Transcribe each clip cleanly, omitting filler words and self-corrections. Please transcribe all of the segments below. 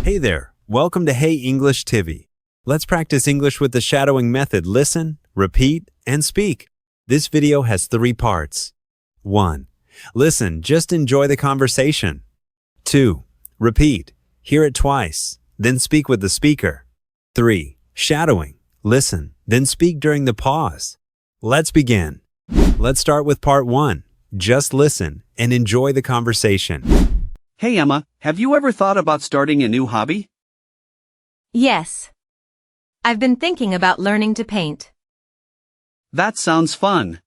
Hey there, welcome to Hey English TV. Let's practice English with the shadowing method. Listen, repeat, and speak. This video has 3 parts. 1. Listen, just enjoy the conversation. 2. Repeat, hear it twice, then speak with the speaker. 3. Shadowing, listen, then speak during the pause. Let's begin. Let's start with part 1. Just listen and enjoy the conversation. Hey Emma, have you ever thought about starting a new hobby? Yes. I've been thinking about learning to paint. That sounds fun.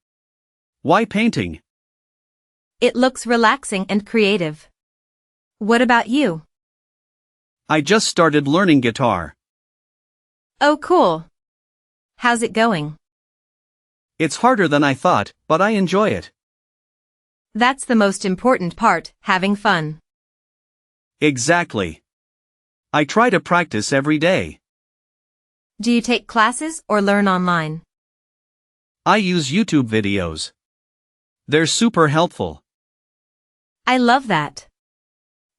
Why painting? It looks relaxing and creative. What about you? I just started learning guitar. Oh, cool. How's it going? It's harder than I thought, but I enjoy it. That's the most important part, having fun. Exactly. I try to practice every day. Do you take classes or learn online? I use YouTube videos. They're super helpful. I love that.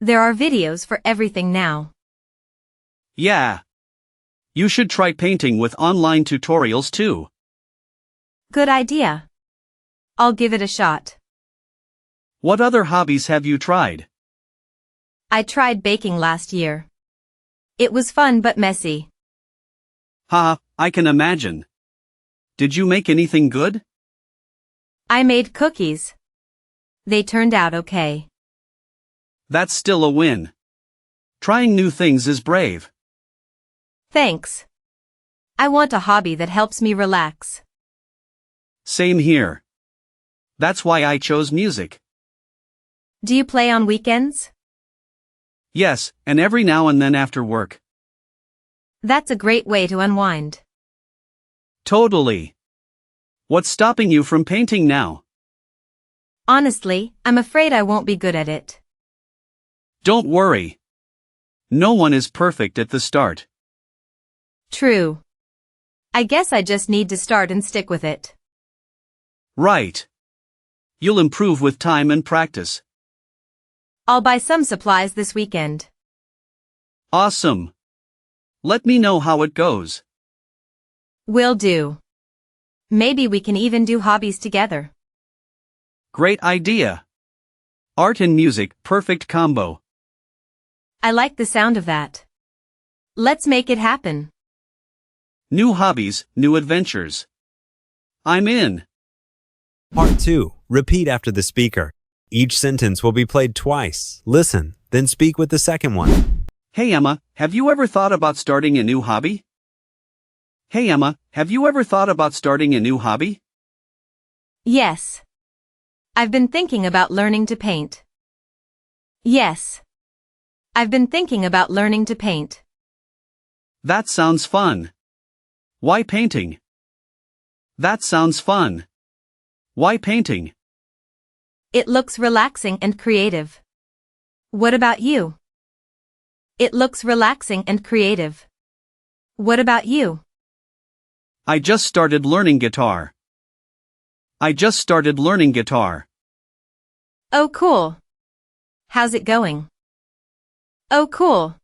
There are videos for everything now. Yeah. You should try painting with online tutorials too. Good idea. I'll give it a shot. What other hobbies have you tried? I tried baking last year. It was fun but messy. Haha, I can imagine. Did you make anything good? I made cookies. They turned out okay. That's still a win. Trying new things is brave. Thanks. I want a hobby that helps me relax. Same here. That's why I chose music. Do you play on weekends? Yes, and every now and then after work. That's a great way to unwind. Totally. What's stopping you from painting now? Honestly, I'm afraid I won't be good at it. Don't worry. No one is perfect at the start. True. I guess I just need to start and stick with it. Right. You'll improve with time and practice. I'll buy some supplies this weekend. Awesome. Let me know how it goes. Will do. Maybe we can even do hobbies together. Great idea. Art and music, perfect combo. I like the sound of that. Let's make it happen. New hobbies, new adventures. I'm in. Part 2. Repeat after the speaker. Each sentence will be played twice. Listen, then speak with the second one. Hey Emma, have you ever thought about starting a new hobby? Hey Emma, have you ever thought about starting a new hobby? Yes. I've been thinking about learning to paint. Yes. I've been thinking about learning to paint. That sounds fun. Why painting? That sounds fun. Why painting? It looks relaxing and creative. What about you? It looks relaxing and creative. What about you? I just started learning guitar. I just started learning guitar. Oh, cool. How's it going? Oh, cool.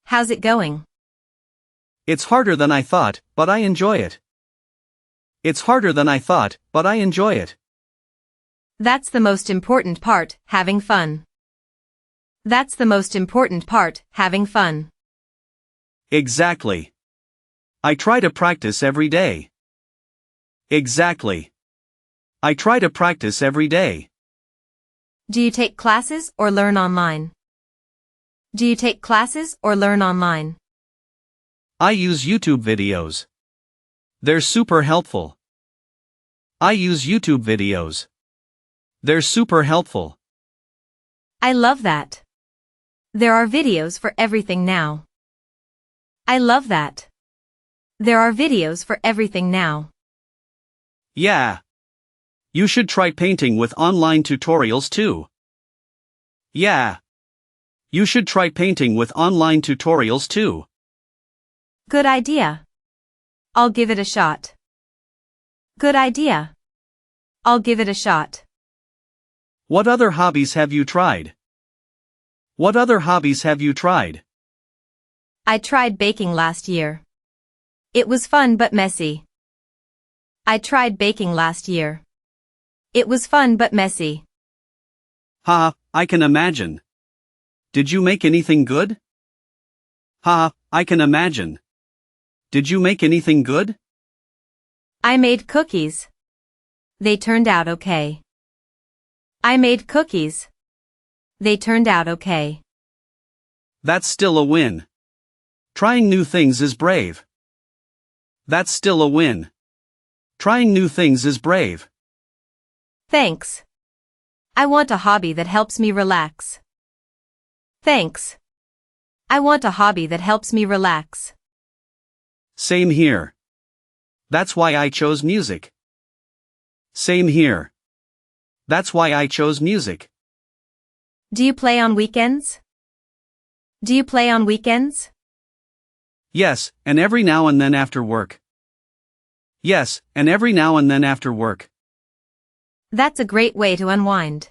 How's it going? It's harder than I thought, but I enjoy it. It's harder than I thought, but I enjoy it. That's the most important part, having fun. That's the most important part, having fun. Exactly. I try to practice every day. Exactly. I try to practice every day. Do you take classes or learn online? Do you take classes or learn online? I use YouTube videos. They're super helpful. I use YouTube videos. They're super helpful. I love that. There are videos for everything now. I love that. There are videos for everything now. Yeah. You should try painting with online tutorials too. Yeah. You should try painting with online tutorials too. Good idea. I'll give it a shot. Good idea. I'll give it a shot. What other hobbies have you tried? What other hobbies have you tried? I tried baking last year. It was fun but messy. I tried baking last year. It was fun but messy. Ha, I can imagine. Did you make anything good? Ha, I can imagine. Did you make anything good? I made cookies. They turned out okay. I made cookies. They turned out okay. That's still a win. Trying new things is brave. That's still a win. Trying new things is brave. Thanks. I want a hobby that helps me relax. Thanks. I want a hobby that helps me relax. Same here. That's why I chose music. Same here. That's why I chose music. Do you play on weekends? Do you play on weekends? Yes, and every now and then after work. Yes, and every now and then after work. That's a great way to unwind.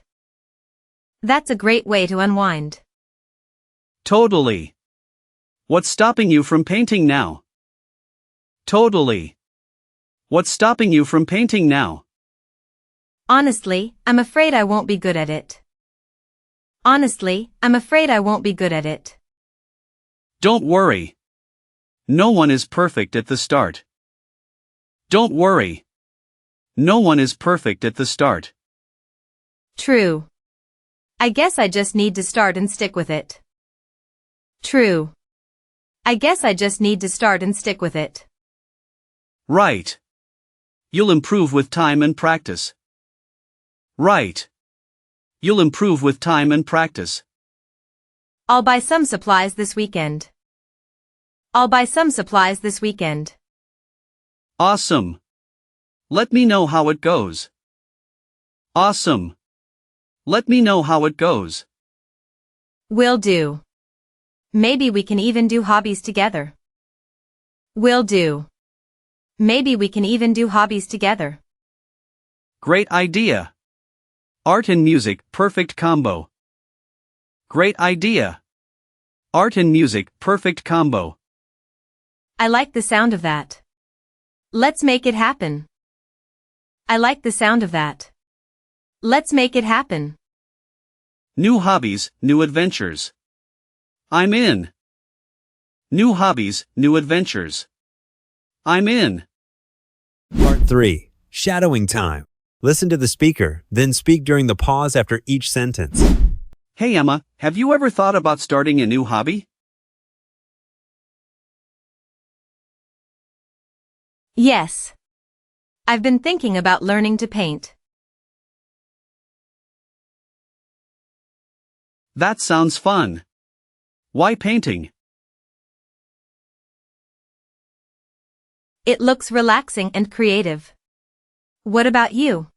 That's a great way to unwind. Totally. What's stopping you from painting now? Totally. What's stopping you from painting now? Honestly, I'm afraid I won't be good at it. Honestly, I'm afraid I won't be good at it. Don't worry. No one is perfect at the start. Don't worry. No one is perfect at the start. True. I guess I just need to start and stick with it. True. I guess I just need to start and stick with it. Right. You'll improve with time and practice. Right. You'll improve with time and practice. I'll buy some supplies this weekend. I'll buy some supplies this weekend. Awesome. Let me know how it goes. Awesome. Let me know how it goes. Will do. Maybe we can even do hobbies together. Will do. Maybe we can even do hobbies together. Great idea. Art and music, perfect combo. Great idea. Art and music, perfect combo. I like the sound of that. Let's make it happen. I like the sound of that. Let's make it happen. New hobbies, new adventures. I'm in. New hobbies, new adventures. I'm in. Part 3. Shadowing time. Listen to the speaker, then speak during the pause after each sentence. Hey Emma, have you ever thought about starting a new hobby? Yes. I've been thinking about learning to paint. That sounds fun. Why painting? It looks relaxing and creative. What about you?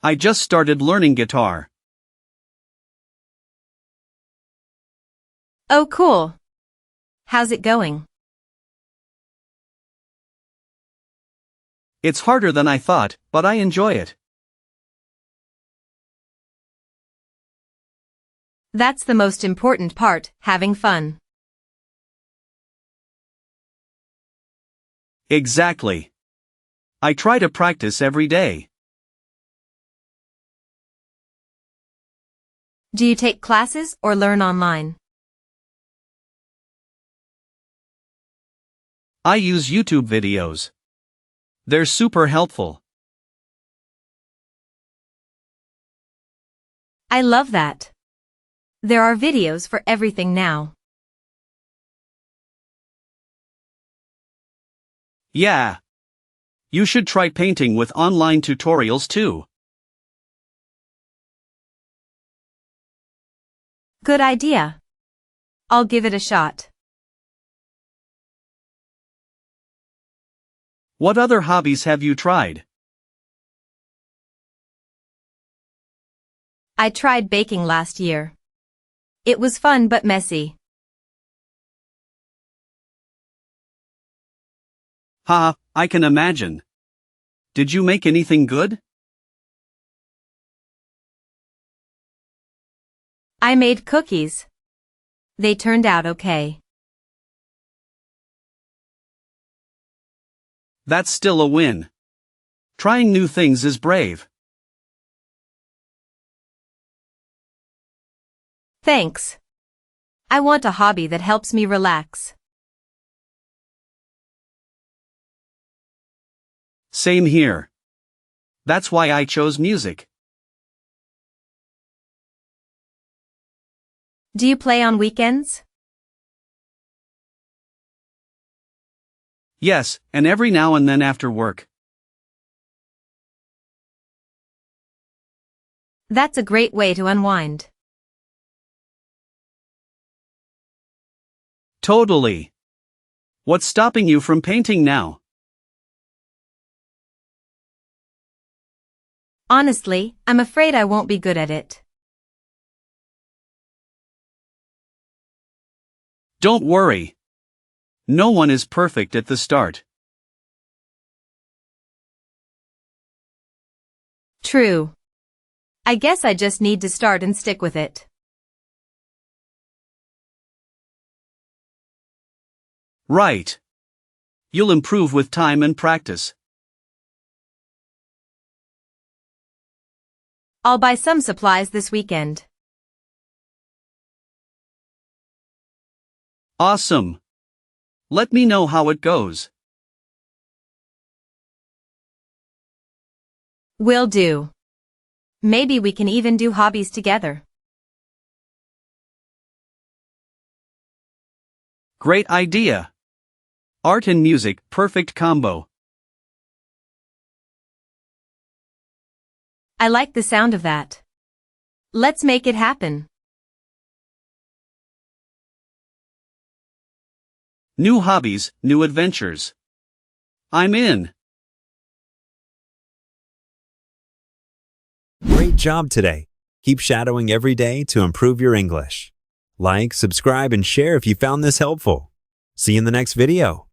I just started learning guitar. Oh, cool. How's it going? It's harder than I thought, but I enjoy it. That's the most important part, having fun. Exactly. I try to practice every day. Do you take classes or learn online? I use YouTube videos. They're super helpful. I love that. There are videos for everything now. Yeah. You should try painting with online tutorials too. Good idea. I'll give it a shot. What other hobbies have you tried? I tried baking last year. It was fun but messy. Ha, I can imagine. Did you make anything good? I made cookies. They turned out okay. That's still a win. Trying new things is brave. Thanks. I want a hobby that helps me relax. Same here. That's why I chose music. Do you play on weekends? Yes, and every now and then after work. That's a great way to unwind. Totally. What's stopping you from painting now? Honestly, I'm afraid I won't be good at it. Don't worry. No one is perfect at the start. True. I guess I just need to start and stick with it. Right. You'll improve with time and practice. I'll buy some supplies this weekend. Awesome. Let me know how it goes. Will do. Maybe we can even do hobbies together. Great idea. Art and music, perfect combo. I like the sound of that. Let's make it happen. New hobbies, new adventures. I'm in. Great job today. Keep shadowing every day to improve your English. Like, subscribe, and share if you found this helpful. See you in the next video.